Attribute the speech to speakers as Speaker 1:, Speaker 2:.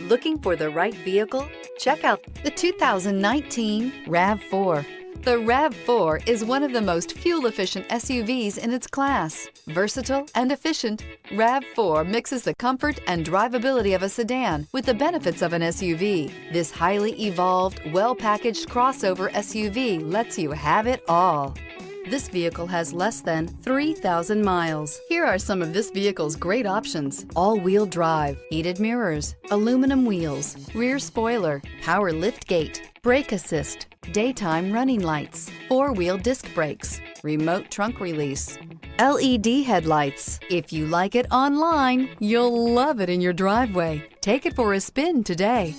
Speaker 1: Looking for the right vehicle? Check out the 2019 RAV4. The RAV4 is one of the most fuel-efficient SUVs in its class. Versatile and efficient, RAV4 mixes the comfort and drivability of a sedan with the benefits of an SUV. This highly evolved, well-packaged crossover SUV lets you have it all. This vehicle has less than 3,000 miles. Here are some of this vehicle's great options: all-wheel drive, heated mirrors, aluminum wheels, rear spoiler, power liftgate, brake assist, daytime running lights, four-wheel disc brakes, remote trunk release, LED headlights. If you like it online, you'll love it in your driveway. Take it for a spin today.